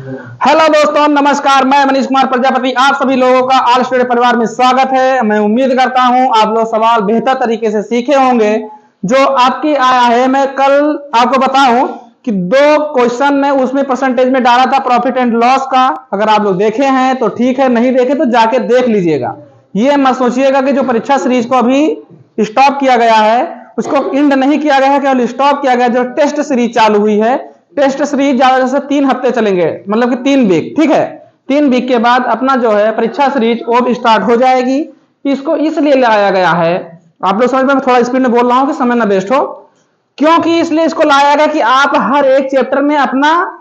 Hello दोस्तों, नमस्कार। मैं मनीष कुमार प्रजापति, आप सभी लोगों का ऑल स्टडी परिवार में स्वागत है। मैं उम्मीद करता हूं आप लोग सवाल बेहतर तरीके से सीखे होंगे जो आपकी आया है। मैं कल आपको बताऊं कि 2 क्वेश्चन में उसमें परसेंटेज में डाला था प्रॉफिट एंड लॉस का। अगर आप लोग देखे हैं तो ठीक है, नहीं देखे तो जाके देख लीजिएगा। ये मत सोचिएगा कि जो परीक्षा सीरीज को अभी स्टॉप किया गया है उसको इंड नहीं किया गया है, केवल स्टॉप किया गया। जो टेस्ट सीरीज चालू हुई है, टेस्ट सीरीज ज्यादा से 3 हफ्ते चलेंगे, मतलब कि 3 वीक। ठीक है, 3 वीक के बाद अपना जो है परीक्षा सीरीज वो भी स्टार्ट हो जाएगी। इसको इसलिए लाया गया है, आप लोग समझ में, थोड़ा स्पीड में बोल रहा हूं कि समय ना वेस्ट हो। क्योंकि इसलिए इसको लाया गया कि आप हर एक चैप्टर में अपना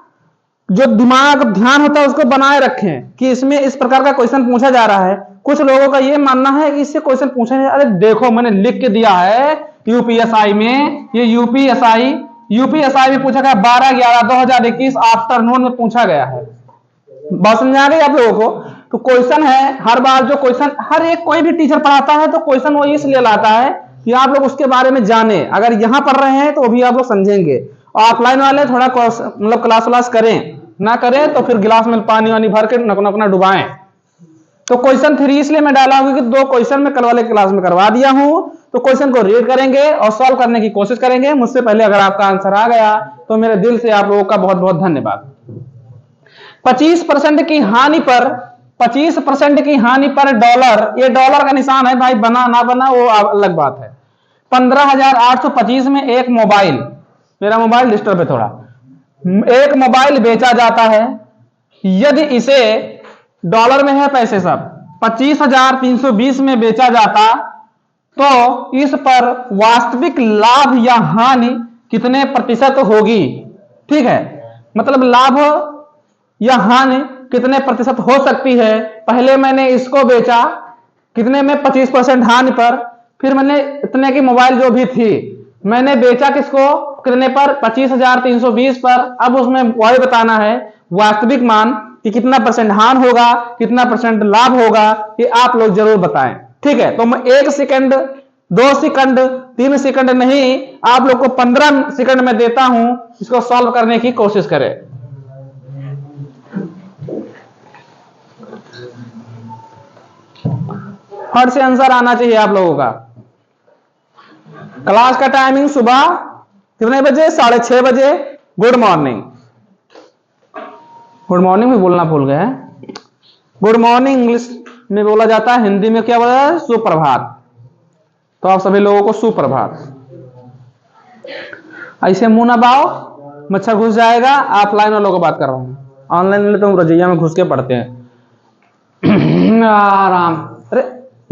जो दिमाग ध्यान होता है उसको बनाए रखें कि इसमें इस प्रकार का क्वेश्चन पूछा जा रहा है। कुछ लोगों का यह मानना है कि इससे क्वेश्चन पूछे नहीं। अरे देखो, मैंने लिख के दिया है यूपीएसआई में, ये यूपीएसआई में पूछा गया 12/11/2021 आफ्टरनून में पूछा गया है। बात समझ आ गई आप लोगों को? तो क्वेश्चन है हर बार, जो क्वेश्चन हर एक कोई भी टीचर पढ़ाता है तो क्वेश्चन वो इसलिए लाता है कि आप लोग उसके बारे में जाने। अगर यहां पढ़ रहे हैं तो वो भी आप लोग समझेंगे। ऑफलाइन वाले थोड़ा मतलब क्लास व्लास करें, ना करें तो फिर गिलास में पानी वानी भर के अपना डुबाएं। तो क्वेश्चन 3 इसलिए मैं डाला हूं क्योंकि 2 क्वेश्चन में कल वाले क्लास में करवा दिया हूं। तो क्वेश्चन को रीड करेंगे और सॉल्व करने की कोशिश करेंगे। मुझसे पहले अगर आपका आंसर आ गया तो मेरे दिल से आप लोगों का बहुत बहुत धन्यवाद। 25% की हानि पर 25% की हानि पर डॉलर, ये डॉलर का निशान है भाई, बना ना बना वो अलग बात है। 15,825 में एक मोबाइल, मेरा मोबाइल डिस्टर्ब है थोड़ा, एक मोबाइल बेचा जाता है। यदि इसे डॉलर में है पैसे सब 25,320 में बेचा जाता तो इस पर वास्तविक लाभ या हानि कितने प्रतिशत होगी? ठीक है, मतलब लाभ या हानि कितने प्रतिशत हो सकती है। पहले मैंने इसको बेचा कितने में, 25% हानि पर। फिर मैंने इतने की मोबाइल जो भी थी मैंने बेचा किसको, कितने पर, 25,320 पर। अब उसमें वही बताना है वास्तविक मान कि कितना परसेंट हानि होगा, कितना परसेंट लाभ होगा, ये आप लोग जरूर बताएं। ठीक है, तो मैं 1 सेकंड, 2 सेकंड, 3 सेकंड नहीं, आप लोग को 15 सेकंड में देता हूं, इसको सॉल्व करने की कोशिश करें। फट से आंसर आना चाहिए आप लोगों का। क्लास का टाइमिंग सुबह कितने बजे? 6:30 बजे। Good morning. गुड मॉर्निंग भी बोलना भूल गए हैं। गुड मॉर्निंग इंग्लिश में बोला जाता है, हिंदी में क्या बोला जाता है? सुप्रभात। तो आप सभी लोगों को सुप्रभात। ऐसे मुंह ना बाओ, मच्छर घुस जाएगा। ऑफलाइन वालों को बात कर रहा हूं, ऑनलाइन वाले तो रजैया में घुस के पढ़ते हैं। आराम। अरे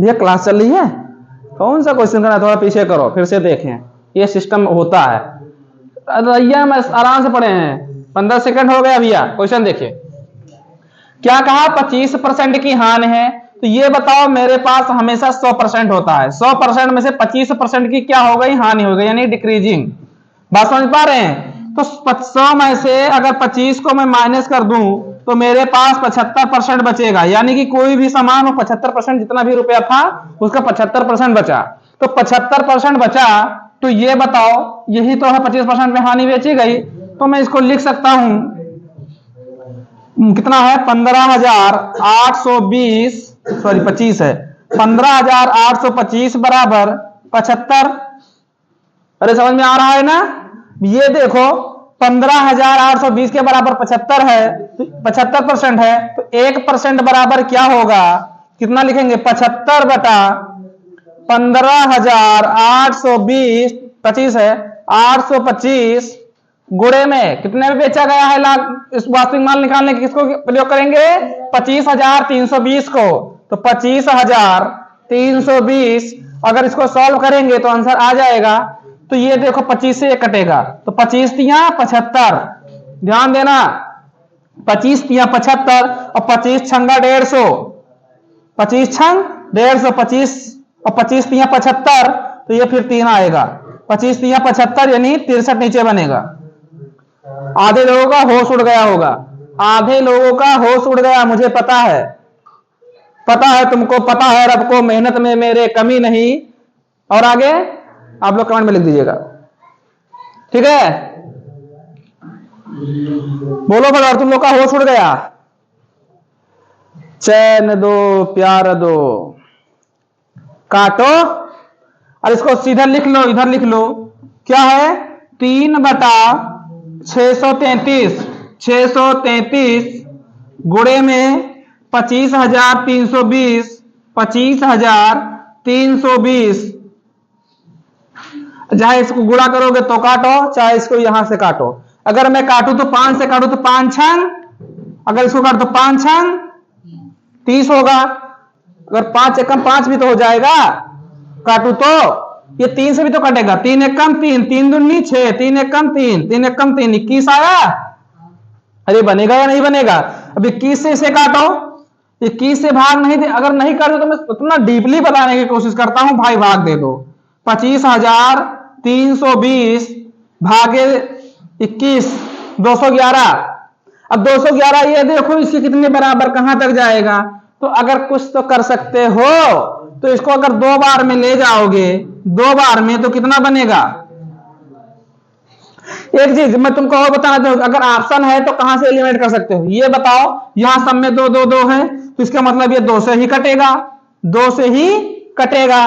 भैया क्लास चल रही है, कौन सा क्वेश्चन करना, थोड़ा पीछे करो फिर से देखें। ये सिस्टम होता है, रजैया में आराम से पढ़े हैं। 15 सेकंड हो गया भैया। क्वेश्चन देखिए क्या कहा, 25% की हानि है। तो ये बताओ, मेरे पास हमेशा 100% होता है। 100% में से 25% की क्या हो गई, हानि हो गई, यानी डिक्रीजिंग। बात समझ पा रहे हैं? तो 100 में से अगर 25 को मैं माइनस कर दूं तो मेरे पास 75% बचेगा। यानी कि कोई भी सामान, 75% जितना भी रुपया था उसका 75% बचा। तो 75% बचा, तो ये बताओ, यही तो है 25% में हानि बेची गई। तो मैं इसको लिख सकता हूं, कितना है, 15,820, सॉरी 25 है, 15,825 बराबर 75। अरे समझ में आ रहा है ना? ये देखो 15,820 के बराबर 75 है, 75% है, तो 1% बराबर क्या होगा, कितना लिखेंगे, 75 बटा 15,820, 25 है, 825 गुणे में कितने में बेचा गया है लाख। इस वास्तविक मान निकालने के किसको प्रयोग करेंगे, 25,320 को। तो 25,320 अगर इसको सॉल्व करेंगे तो आंसर आ जाएगा। तो ये देखो 25 से कटेगा, तो 25 75, ध्यान देना, 25 75 और 25 छंगा 150, 25 छंग 150, 25 और 25 75, तो ये फिर 3 आएगा। 25 75 यानी 63 नीचे बनेगा। आधे लोगों का होश उड़ गया होगा, आधे लोगों का होश उड़ गया, मुझे पता है, पता है तुमको, पता है रब को, मेहनत में मेरे कमी नहीं। और आगे आप लोग कमेंट में लिख दीजिएगा, ठीक है? बोलो भला, तुम लोग का होश उड़ गया। चैन दो प्यार दो, काटो और इसको सीधा लिख लो, इधर लिख लो। क्या है? 3/633, 633 गुणे में 25,320, 25,320। चाहे इसको गुणा करोगे तो काटो, चाहे इसको यहां से काटो। अगर मैं काटू तो 5 से काटू तो 5 छंग, अगर इसको काटो तो 5 छंग 30 होगा। अगर 5 एकम 5 भी तो हो जाएगा, काटू तो ये 3 से भी तो कटेगा। 3 एकम 3, 3 दूनी 6, 3 एकम 3, 3 एकम 3, 21 आया। अरे बनेगा या नहीं बनेगा? अब 21 से इसे काटो, 21 से भाग नहीं दे। अगर नहीं कर दो तो मैं उतना डीपली बताने की कोशिश करता हूं, भाई भाग दे दो। 25,320 भागे 21, 211। अब 211 ये देखो इसके कितने बराबर, कहां तक जाएगा। तो अगर कुछ तो कर सकते हो तो इसको अगर 2 बार में ले जाओगे, 2 बार में, तो कितना बनेगा। एक चीज मैं तुमको और बताना चाहूंगा, अगर ऑप्शन है तो कहां से एलिमिनेट कर सकते हो ये बताओ। यहां सब में 2 2 2 है तो इसका मतलब ये 2 से ही कटेगा, 2 से ही कटेगा।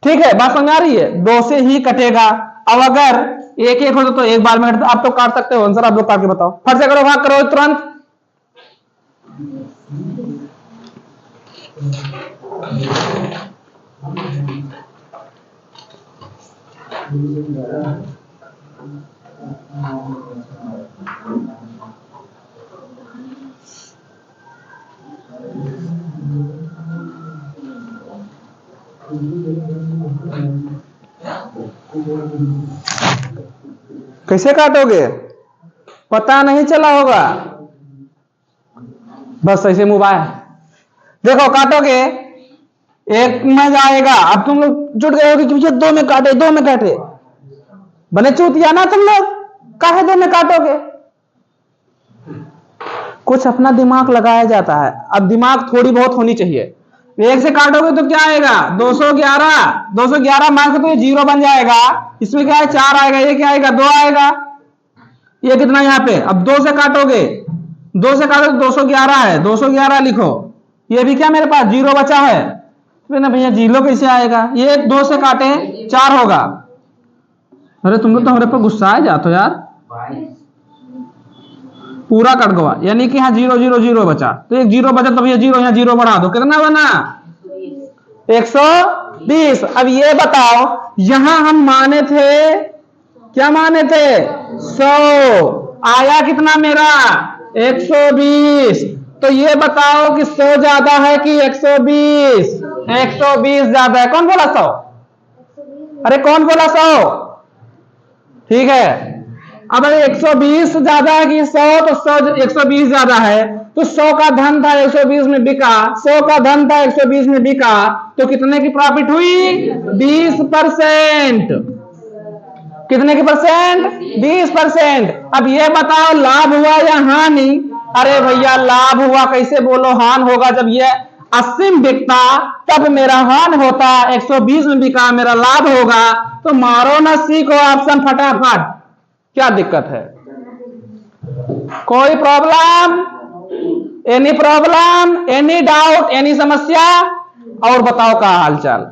ठीक है, बात समझ आ रही है? 2 से ही कटेगा। अब अगर एक एक हो तो एक बार में कटता। आप तो काट सकते हो आंसर, आप लोग काट के बताओ। फट से करो, भाग करो तुरंत। कैसे काटोगे? पता नहीं चला होगा, बस ऐसे मोबाइल देखो काटोगे, एक में जाएगा। अब तुम लोग जुट गए हो कि 2 में काटे, 2 में काटे, बने चूतिया ना तुम लोग, काहे 2 में काटोगे? कुछ अपना दिमाग लगाया जाता है। अब दिमाग थोड़ी बहुत होनी चाहिए। 1 से काटोगे तो क्या आएगा? 211, 211 मार्क्स तो ये 0 बन जाएगा। इसमें क्या है? 4 आएगा, ये क्या आएगा? 2 आएगा। ये कितना यहाँ पे? अब 2 से काटोगे, 2 से काटो तो 211 है, 211 लिखो। ये भी क्या मेरे पास 0 बचा है ना भैया, 0 कैसे आएगा? ये 2 से काटे 4 होगा। अरे तुम लोग तो हमारे पर गुस्सा आ जाते हो यार। पूरा कट गवा, यानी कि यहाँ 0 0 0 बचा, तो एक 0 बचा तो भैया 0 यहाँ 0 बढ़ा दो, कितना बना? 120। अब ये बताओ, यहां हम माने थे, क्या माने थे? 100 आया कितना मेरा? 120। तो ये बताओ कि 100 ज्यादा है कि 120? 120 ज्यादा है। कौन बोला 100? अरे कौन बोला 100? ठीक है, अब 120 ज्यादा है कि 100? तो 100 120 ज्यादा है, तो 100 का धन था 120 में बिका, 100 का धन था 120 में बिका, तो कितने की प्रॉफिट हुई? 20%। कितने की परसेंट? 20%। अब ये बताओ लाभ हुआ या हानि? अरे भैया लाभ हुआ, कैसे बोलो हान होगा? जब ये 80 में बिकता तब मेरा हान होता, 120 में बिका मेरा लाभ होगा। तो मारो ना सीखो ऑप्शन फटाफट, क्या दिक्कत है? कोई problem? Any problem, any doubt, any समस्या? और बताओ का हालचाल,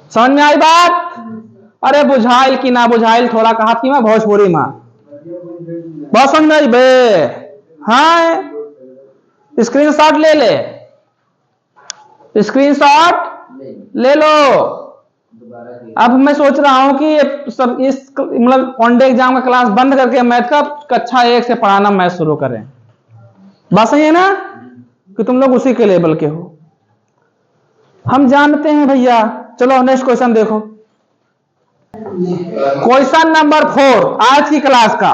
समझ में आई बात? अरे बुझाइल की ना बुझाइल, थोड़ा कहा थी मैं भोजपुरी मां, बहुत समझ में आई बे। हाँ, स्क्रीनशॉट ले ले, स्क्रीनशॉट ले लो। अब मैं सोच रहा हूं कि सब इस मतलब वनडे एग्जाम का क्लास बंद करके मैथ का कक्षा 1 से पढ़ाना मैथ शुरू करें। बात सही है ना कि तुम लोग उसी के लेवल के हो, हम जानते हैं भैया। चलो नेक्स्ट क्वेश्चन देखो, क्वेश्चन नंबर 4 आज की क्लास का।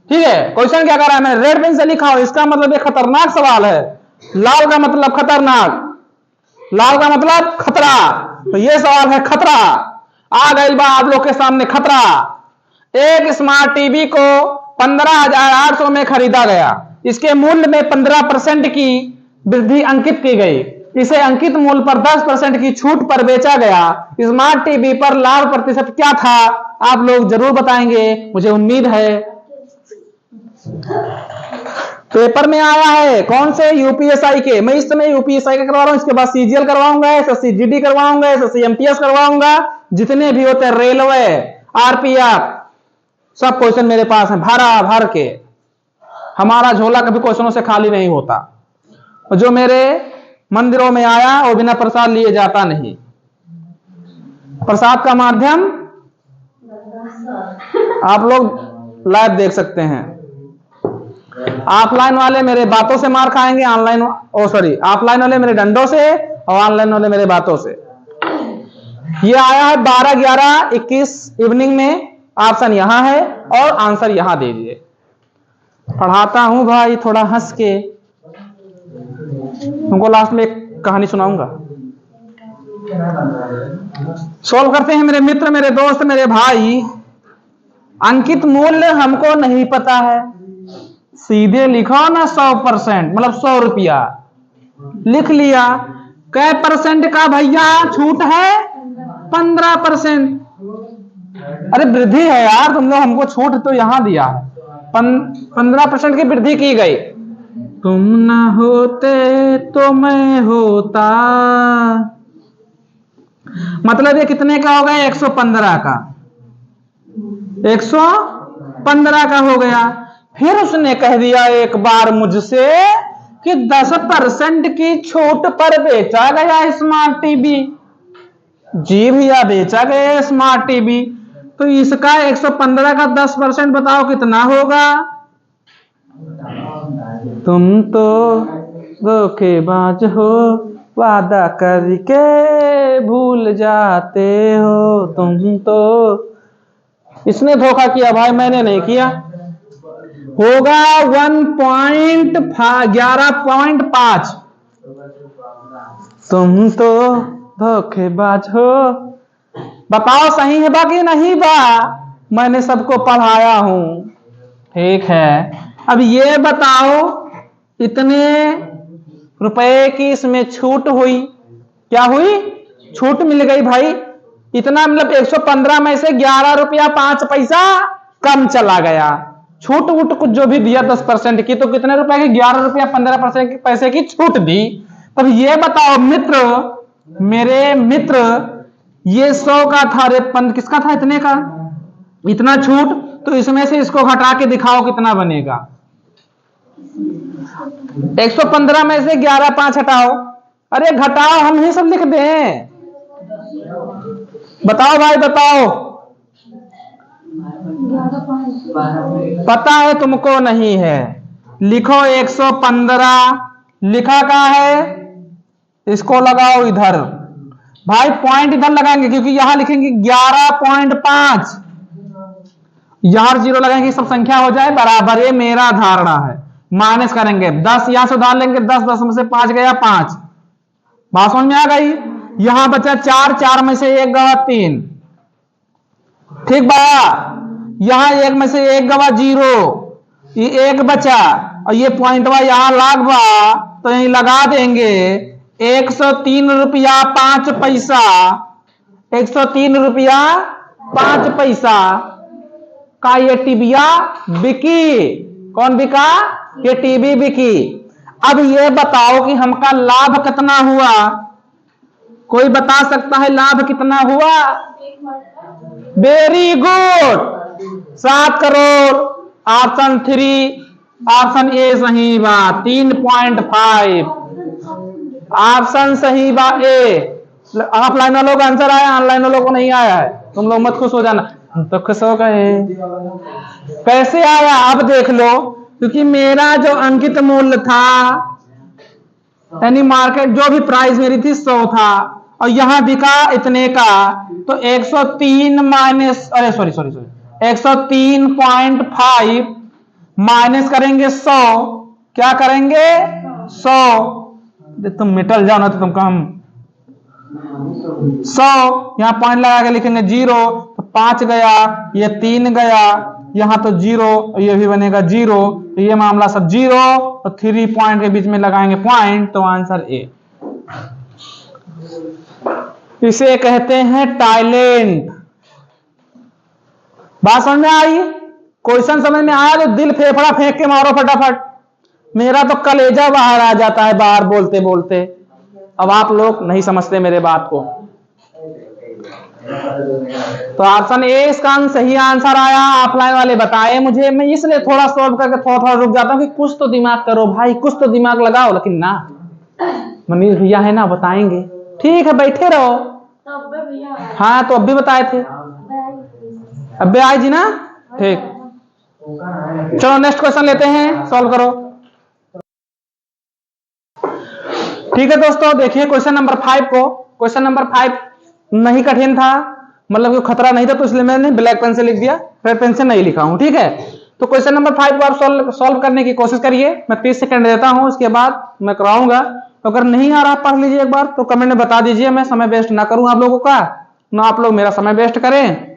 ठीक है, क्वेश्चन क्या कर रहा है? मैं रेड पेन से लिखा हूं, इसका मतलब ये खतरनाक सवाल है। लाल का मतलब खतरनाक, लाल का मतलब खतरा, तो ये सवाल है खतरा। आ गई बा आप लोग के सामने खतरा। एक स्मार्ट टीवी को 15,800 में खरीदा गया, इसके मूल्य में 15% की वृद्धि अंकित की गई। इसे अंकित मूल्य पर 10% की छूट पर बेचा गया। स्मार्ट टीवी पर लाभ प्रतिशत क्या था? आप लोग जरूर बताएंगे, मुझे उम्मीद है। पेपर में आया है कौन से? यूपीएसआई के। मैं इस समय यूपीएसआई का करवा रहा हूं, इसके बाद सीजीएल करवाऊंगा, एसएससी जीडी करवाऊंगा, एसएससी एमटीएस करवाऊंगा, जितने भी होते हैं रेलवे, आरपीएफ, सब क्वेश्चन मेरे पास है भरा भर के। हमारा झोला कभी क्वेश्चनों से खाली नहीं होता। जो मेरे मंदिरों में आया वो बिना प्रसाद लिए जाता नहीं। प्रसाद का माध्यम आप लोग लाइव देख सकते हैं। ऑफलाइन वाले मेरे बातों से मार खाएंगे, ऑफलाइन वाले मेरे डंडों से और ऑनलाइन वाले मेरे बातों से। ये आया है 12/11/21 इवनिंग में। ऑप्शन यहां है और आंसर यहां दे दीजिए। पढ़ाता हूं भाई थोड़ा हंस के। तुमको लास्ट में एक कहानी सुनाऊंगा। सॉल्व करते हैं मेरे मित्र, मेरे दोस्त, मेरे भाई। अंकित मूल्य हमको नहीं पता है, सीधे लिखो ना 100%, मतलब 100 रुपया लिख लिया। कै परसेंट का भैया छूट है? 15%। अरे वृद्धि है यार, तुम लोग हमको छूट तो यहां दिया है, 15% की वृद्धि की गई। तुम ना होते तो मैं होता, मतलब ये कितने का हो गया? 115 का, 115 का हो गया। फिर उसने कह दिया एक बार मुझसे कि 10% की छूट पर बेचा गया स्मार्ट टीवी। जी भैया, बेचा गया स्मार्ट टीवी। तो इसका 115 का 10% बताओ कितना होगा? तुम तो धोखेबाज हो, वादा करके भूल जाते हो तुम तो। इसने धोखा किया भाई, मैंने नहीं किया। होगा 11.5। तुम तो धोखेबाज हो। बताओ सही है बा कि नहीं बा? मैंने सबको पढ़ाया हूं। ठीक है, अब ये बताओ इतने रुपए की इसमें छूट हुई। क्या हुई? छूट मिल गई भाई। इतना मतलब 115 में से 11 रुपया 5 पैसा कम चला गया। छूट वूट कुछ जो भी दिया 10% की, तो कितने रुपए की? 11 रुपया 15% पैसे की छूट दी। तब ये बताओ मित्र, मेरे मित्र, ये 100 का था, अरे किसका था इतने का? इतना छूट, तो इसमें से इसको घटा के दिखाओ कितना बनेगा। 115 में से 11 5 हटाओ। अरे घटाओ, हम ही सब लिख दें। बताओ भाई बताओ। पता है तुमको नहीं है? लिखो 115। लिखा कहां है? इसको लगाओ इधर। भाई पॉइंट इधर लगाएंगे क्योंकि यहां लिखेंगे 11.5, यहां 0 लगाएंगे, सब संख्या हो जाए बराबर। ये मेरा धारणा है। माइनस करेंगे 10, यहां से उधार लेंगे 10, 10 में से 5 गया 5। बात समझ में आ गई? यहां बचा 4, 4 में से 1 गवा 3। ठीक बा? यहां 1 में से 1 गवा 0, ये 1 बचा, और ये पॉइंटवा यहां लाग बा, तो यहीं लगा देंगे 103 रुपया 5 पैसा। 103 रुपया 5 पैसा का ये टीबिया बिकी। कौन बिका? ये टीबी बिकी। अब ये बताओ कि हमका लाभ कितना हुआ? कोई बता सकता है लाभ कितना हुआ? Very good, 7 crore. Option 3, option A सही बा, 3.5 ऑप्शन सही बा ए। ऑफलाइन वालों का आंसर आया, ऑनलाइन वालों को नहीं आया है। तुम लोग मत खुश हो जाना, हम तो खुश हो गए। कैसे आया अब देख लो, क्योंकि मेरा जो अंकित मूल्य था, यानी मार्केट जो भी प्राइस मेरी थी 100 था, और यहां बिका इतने का, तो 103 माइनस 103.5 माइनस करेंगे 100। क्या करेंगे? 100। तुम मिटल जाओ ना तो तुमको हम 100 यहां पॉइंट लगा के लिखेंगे 0, तो 5 गया, ये 3 गया, यहां तो 0, ये भी बनेगा 0, ये मामला सब 0, तो 3 पॉइंट के बीच में लगाएंगे पॉइंट, तो आंसर ए। इसे कहते हैं टाइलेंट। बात समझ में आई? क्वेश्चन समझ में आया तो दिल फेफड़ा फेंक के मारो फटाफट। मेरा तो कलेजा बाहर आ जाता है बाहर बोलते बोलते। अब आप लोग नहीं समझते मेरे बात को। तो ऑप्शन ए इसका सही आंसर आया। ऑफलाइन वाले बताए मुझे, मैं इसलिए थोड़ा सॉल्व करके थोड़ा थोड़ा रुक जाता हूं कि कुछ तो दिमाग करो भाई, कुछ तो दिमाग लगाओ। लेकिन ना, मनीष भैया है ना, बताएंगे। ठीक है, बैठे रहो। हाँ तो अब भी बताए थे, अब आए जी ना। ठीक, चलो नेक्स्ट क्वेश्चन लेते हैं, सॉल्व करो। ठीक है दोस्तों, देखिए क्वेश्चन नंबर 5 को। क्वेश्चन नंबर 5 नहीं कठिन था, मतलब कि खतरा नहीं था, तो इसलिए मैंने ब्लैक पेन से लिख दिया, रेड पेन से नहीं लिखा हूं। ठीक है, तो क्वेश्चन नंबर 5 को आप सॉल्व करने की कोशिश करिए। मैं 30 सेकंड देता हूं, उसके बाद मैं कराऊंगा। तो अगर नहीं आ रहा पढ़ लीजिए एक बार, तो कमेंट में बता दीजिए। मैं समय वेस्ट ना करूं आप लोगों का, ना आप लोग मेरा समय वेस्ट करें।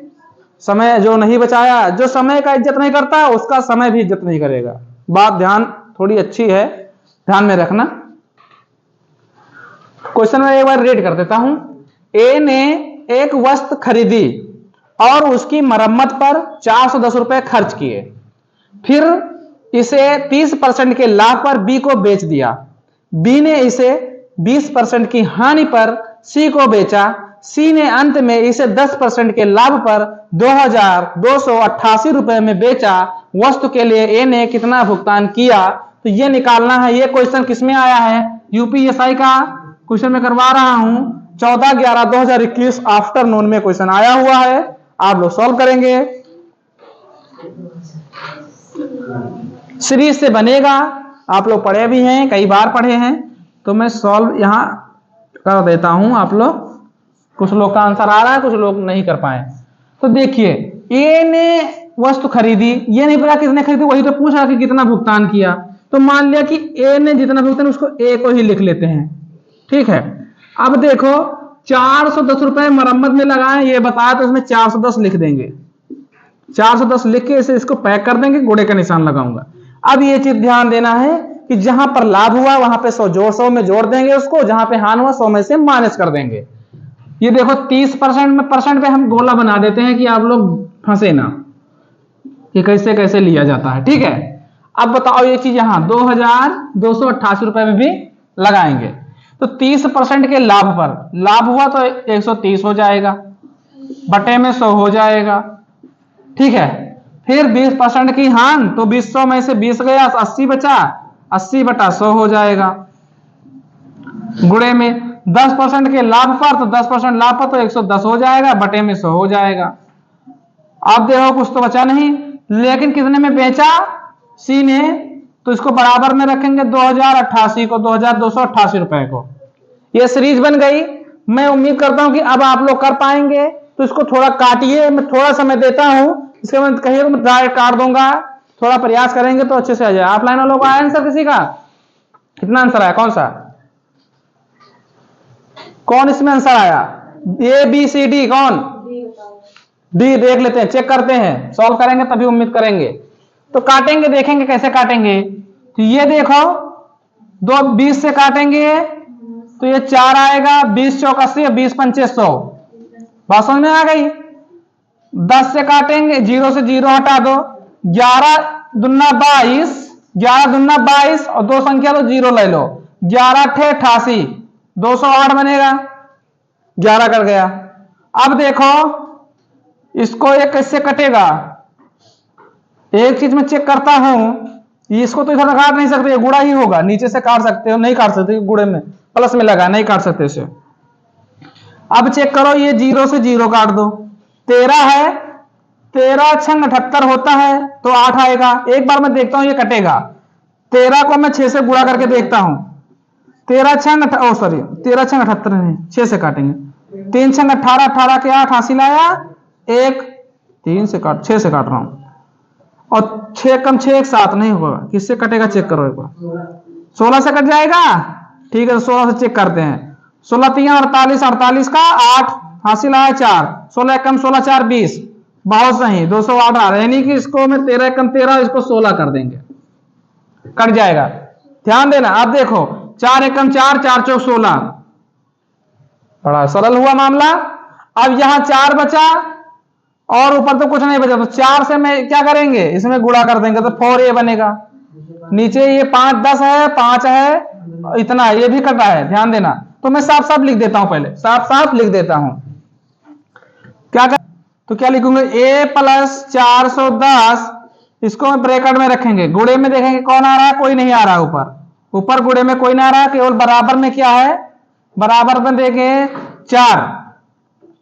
समय जो नहीं बचाया, जो समय का इज्जत नहीं करता, उसका समय भी इज्जत नहीं करेगा। बात ध्यान थोड़ी अच्छी है, ध्यान में रखना। क्वेश्चन में एक बार रीड कर देता हूं। ए ने एक वस्तु खरीदी और उसकी मरम्मत पर 410 रुपए खर्च किए, फिर इसे 30% के लाभ पर बी को बेच दिया। बी ने इसे 20% की हानि पर सी को बेचा। सी ने अंत में इसे 10% के लाभ पर 2288 रुपए में बेचा। वस्तु के लिए ए ने कितना भुगतान किया? तो ये निकालना है। ये क्वेश्चन किसमें आया है? यूपीएसआई का क्वेश्चन में करवा रहा हूं। 14/11/2021 आफ्टरनून में क्वेश्चन आया हुआ है। आप लोग सॉल्व करेंगे, सीरीज से बनेगा। आप लोग पढ़े भी हैं, कई बार पढ़े हैं, तो मैं सॉल्व यहां कर देता हूं। आप लोग, कुछ लोग का आंसर आ रहा है, कुछ लोग नहीं कर पाए। तो देखिए, ए ने वस्तु खरीदी, ये नहीं पता कितने खरीदी, वही तो पूछ रहा कि कितना भुगतान किया। तो मान लिया कि ए ने जितना भुगतान, उसको ए को ही लिख लेते हैं। ठीक है, अब देखो 410 रुपए मरम्मत में लगाए, ये बताया, तो इसमें 410 लिख देंगे। 410 लिख के इसे इसको पैक कर देंगे, घोड़े का निशान लगाऊंगा। अब ये चीज ध्यान देना है कि जहां पर लाभ हुआ वहां पे 100 में जोड़ देंगे उसको, जहां पे हानि हुआ 100 में से माइनस कर देंगे। ये देखो 30% में परसेंट पे हम गोला बना देते हैं कि आप लोग फंसे ना कि कैसे कैसे लिया जाता है। ठीक है, अब बताओ ये चीज यहां 2288 रुपए में भी लगाएंगे। तो 30% के लाभ पर, लाभ हुआ तो 130 हो जाएगा, बटे में 100 हो जाएगा। ठीक है, फिर 20% की हान, तो 200 में से 20 गया, 80 बचा, 80/100 हो जाएगा। गुणे में 10% के लाभ पर, तो 10% लाभ पर तो 110 हो जाएगा, बटे में 100 हो जाएगा। अब देखो कुछ तो बचा नहीं, लेकिन कितने में बेचा? सी ने, तो इसको बराबर में रखेंगे 2088 को, 2288 रुपए को। ये सीरीज बन गई। मैं उम्मीद करता हूं कि अब आप लोग कर पाएंगे। तो इसको थोड़ा काटिए, मैं थोड़ा समय देता हूं, इसके बाद कहिए तो मैं डायरेक्ट काट दूंगा। थोड़ा प्रयास करेंगे तो अच्छे से आ जाए। ऑफलाइन वालों को आया आंसर किसी का? कितना आंसर आया? कौन सा, कौन इसमें आंसर आया? ए बी सी डी, कौन? डी। देख लेते हैं, चेक करते हैं, सॉल्व करेंगे तभी उम्मीद करेंगे। तो काटेंगे, देखेंगे कैसे काटेंगे। तो ये देखो, 20 से काटेंगे तो ये 4 आएगा, 20 चौक 80, 20 पंचे 100। बात समझ में आ गई? 10 से काटेंगे, 0 से 0 हटा दो, 11 दूना 22, 11 दूना 22, और 2 संख्या तो 0 ले लो, 11 8 88, 208 बनेगा, 11 कर गया। अब देखो इसको ये कैसे कटेगा। एक चीज में चेक करता हूं, इसको तो इधर काट नहीं सकते, गुड़ा ही होगा। नीचे से काट सकते हो, नहीं काट सकते, गुड़े में प्लस में लगा, नहीं काट सकते इसे। अब चेक करो, ये 0 से 0 काट दो, 13 है, 13 छंग 78 होता है, तो 8 आएगा। एक बार मैं देखता हूं ये कटेगा। 13 को मैं 6 से गुणा करके देखता हूं, 13 छंग 78 नहीं, 6 से काटेंगे, 3 छंग 18, 18 के 8, हासिल आया 1, 3 से काट, 6 से काट रहा हूं, और 6 कम 6 1 7 नहीं होगा। किससे कटेगा चेक करो एक बार, 16 से कट जाएगा। ठीक है, 16 से चेक करते हैं। 16 3 48, 48 का 8, हासिल आया 4, 16 कम 16 4 20, बहुत सही, 208 आ रहा है। यानी कि इसको मैं 13 कम 13, इसको 16 कर देंगे, कट जाएगा। ध्यान देना, आप देखो 4 एकम 4, 4 चौक 16, बड़ा सरल हुआ मामला। अब यहां 4 बचा और ऊपर तो कुछ नहीं बचा, तो 4 से मैं क्या करेंगे, इसमें गुणा कर देंगे तो 4a बनेगा। नीचे ये 5 10 है, 5 है, इतना ये भी कटा है, ध्यान देना। तो मैं साफ साफ लिख देता हूं, पहले साफ साफ लिख देता हूं। क्या कर, तो क्या लिखूंगे, a प्लस 410, इसको मैं ब्रैकेट में रखेंगे। गुणे में देखेंगे कौन आ रहा है, कोई नहीं आ रहा ऊपर, ऊपर गुणे में कोई नहीं आ रहा, केवल बराबर में क्या है, बराबर में देखें 4।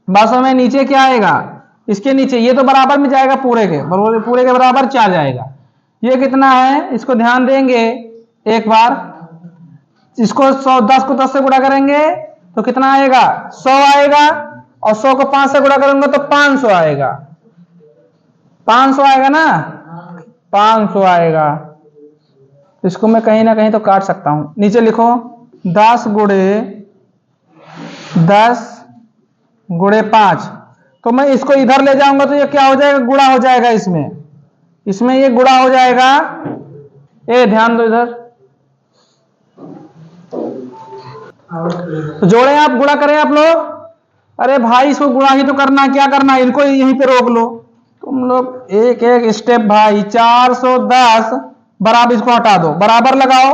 वास्तव में नीचे क्या आएगा, इसके नीचे ये तो बराबर में जाएगा, पूरे के बराबर 4 जाएगा। ये कितना है, इसको ध्यान देंगे एक बार, इसको 10 को 10 से गुणा करेंगे तो कितना आएगा, 100 आएगा, और 100 को 5 से गुणा करेंगे तो 500 आएगा। 500 आएगा ना, 500 आएगा। इसको मैं कहीं ना कहीं तो काट सकता हूं, नीचे लिखो 10 गुणे 5, तो मैं इसको इधर ले जाऊंगा तो ये क्या हो जाएगा, गुणा हो जाएगा, इसमें ये गुणा हो जाएगा। ए ध्यान दो इधर, तो जोड़े आप, गुणा करें आप लोग। अरे भाई इसको गुणा ही तो करना, क्या करना, इनको यहीं पे रोक लो तुम लोग, एक एक स्टेप भाई। 410 बराबर, इसको हटा दो, बराबर लगाओ।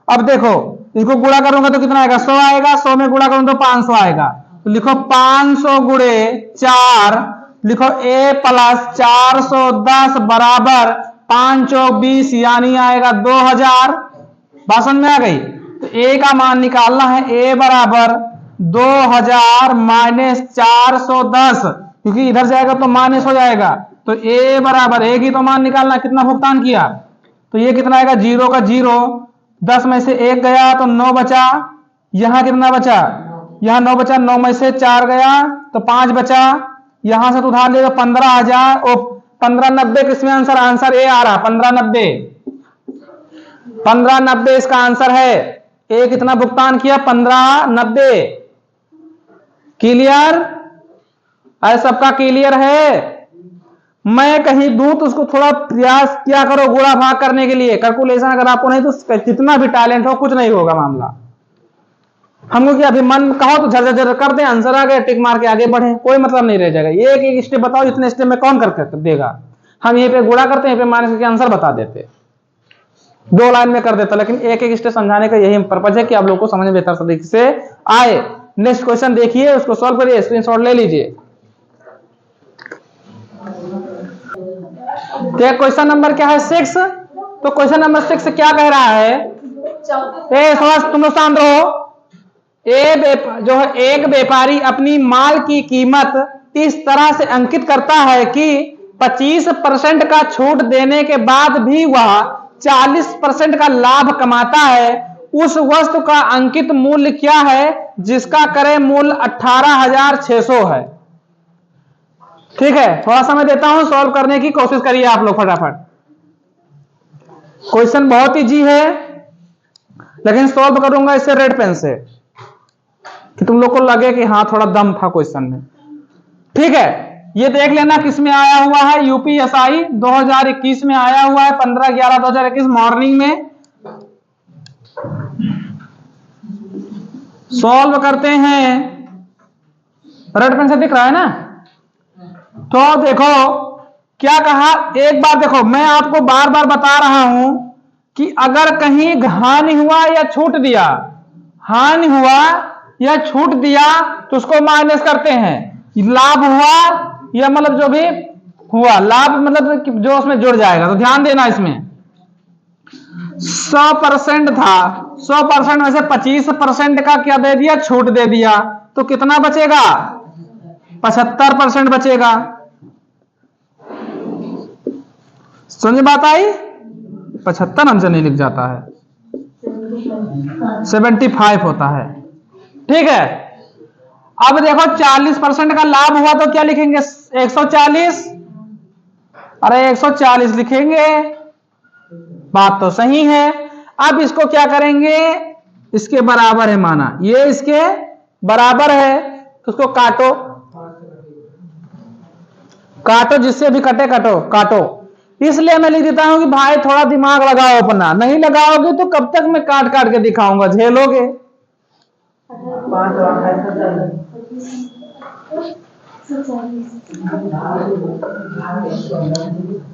अब देखो इसको गुणा करूंगा तो कितना आएगा, 100 आएगा, 100 में गुणा करूंगा तो 500 आएगा। तो लिखो 500 गुणे 4, लिखो a प्लस 410 बराबर 5 × 20, यानी आएगा 2000। बात समझ में आ गई। तो a का मान निकालना है, a बराबर 2000 माइनस 410, क्योंकि इधर जाएगा तो माइनस हो जाएगा। तो a बराबर, a की तो मान निकालना, कितना भुगतान किया, तो ये कितना आएगा, 0 का 0, 10 में से 1 गया तो 9 बचा। यहां कितना बचा, यहां 9 बचा, 9 में से 4 गया तो 5 बचा। यहां से तो उधार लेगा 15,000, और 1590 किसमें आंसर ए आ रहा, 1590 इसका आंसर है। ए कितना भुगतान किया, 1590। क्लियर है, सबका क्लियर है। मैं कहीं दूं तो उसको थोड़ा प्रयास किया करो गुणा भाग करने के लिए, कैलकुलेशन अगर आपको नहीं तो कितना भी टैलेंट हो कुछ नहीं होगा मामला। हमको क्या अभी मन कहो तो झर कर दे, आंसर आ गया, टिक मार के आगे बढ़े, कोई मतलब नहीं रह जाएगा। एक एक स्टेप बताओ, इतने स्टेप में कौन कर देगा। हम यहीं पे गुणा करते हैं, यहीं पे माइनस करके आंसर बता देते, 2 लाइन में कर देता, लेकिन एक एक स्टेप समझाने का यही पर्पज है कि आप लोग को समझ में बेहतर तरीके से आए। नेक्स्ट क्वेश्चन देखिए, उसको सॉल्व करिए, स्क्रीनशॉट ले लीजिए। क्वेश्चन नंबर क्या है, 6। तो क्वेश्चन नंबर 6 क्या कह रहा है, तुम लोग शांत रहो। एक व्यापारी अपनी माल की कीमत इस तरह से अंकित करता है कि 25% का छूट देने के बाद भी वह 40% का लाभ कमाता है। उस वस्तु का अंकित मूल्य क्या है जिसका क्रय मूल्य 18,600 है। ठीक है, थोड़ा समय देता हूं, सॉल्व करने की कोशिश करिए आप लोग फटाफट। क्वेश्चन बहुत इजी है, लेकिन सॉल्व करूंगा इससे रेड पेन से, कि तुम लोग को लगे कि हाँ थोड़ा दम था क्वेश्चन में। ठीक है, ये देख लेना किस में आया हुआ है, यूपीएसआई 2021 में आया हुआ है, 15/11/2021 मॉर्निंग में। सॉल्व करते हैं, रेड पेन से दिख रहा है ना। तो देखो क्या कहा, एक बार देखो, मैं आपको बार बार बता रहा हूं कि अगर कहीं हानि हुआ या छूट दिया, हानि हुआ या छूट दिया तो उसको माइनस करते हैं। लाभ हुआ या मतलब जो भी हुआ, लाभ मतलब जो उसमें जुड़ जाएगा। तो ध्यान देना, इसमें 100% था, 100% में से 25% का क्या दे दिया, छूट दे दिया, तो कितना बचेगा, 75% बचेगा। समझ बात आई, 75 हमसे नहीं लिख जाता है, 75 होता है। ठीक है, अब देखो 40% का लाभ हुआ तो क्या लिखेंगे, 140। अरे 140 लिखेंगे, बात तो सही है। अब इसको क्या करेंगे, इसके बराबर है माना, ये इसके बराबर है, तो उसको काटो, काटो, जिससे भी कटे काटो, काटो। इसलिए मैं लिख देता हूं कि भाई थोड़ा दिमाग लगाओ अपना, नहीं लगाओगे तो कब तक मैं काट काट के दिखाऊंगा, झेलोगे।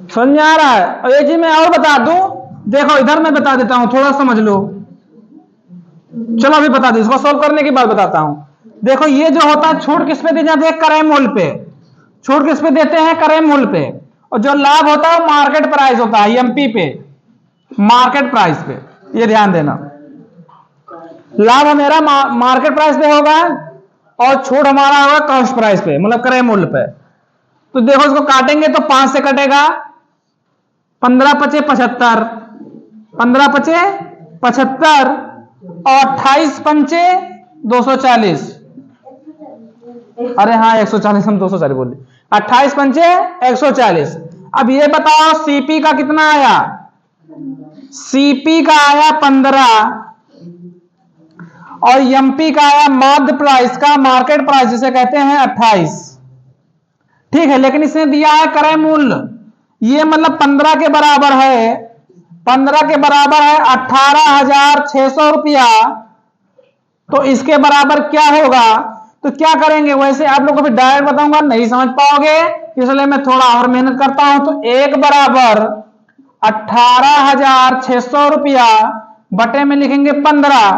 समझ आ रहा है? और एक चीज मैं और बता दूं, देखो इधर मैं बता देता हूं, थोड़ा समझ लो। चलो अभी बता दो, इसको सॉल्व करने के बाद बताता हूं। देखो ये जो होता है, छूट किस पे दी जाती है? क्रय मूल्य पे। छूट किस पे देते हैं? क्रय मूल्य पे। और जो लाभ होता है मार्केट प्राइस होता है, एमपी पे, मार्केट प्राइस पे। ये ध्यान देना, लाभ मेरा मार्केट प्राइस पे होगा और छूट हमारा होगा कॉस्ट प्राइस पे, मतलब क्रय मूल्य पे। तो देखो इसको काटेंगे तो 5 से कटेगा, 15 पचे 75, 15 पचे 75 और 28 पंचे 240। अरे हाँ 140, हम 240 बोल दिए। 28 पंचे 140। अब ये बताओ सीपी का कितना आया? सीपी का आया 15 और एमपी का आया माध्य प्राइस का, मार्केट प्राइस जिसे कहते हैं 28। ठीक है, लेकिन इसने दिया है क्रय मूल्य, ये मतलब 15 के बराबर है, 15 के बराबर है 18,600 रुपया। तो इसके बराबर क्या होगा? तो क्या करेंगे, वैसे आप लोगों को भी डायरेक्ट बताऊंगा, नहीं समझ पाओगे, इसलिए मैं थोड़ा और मेहनत करता हूं। तो एक बराबर 18,600 रुपया बटे में लिखेंगे 15,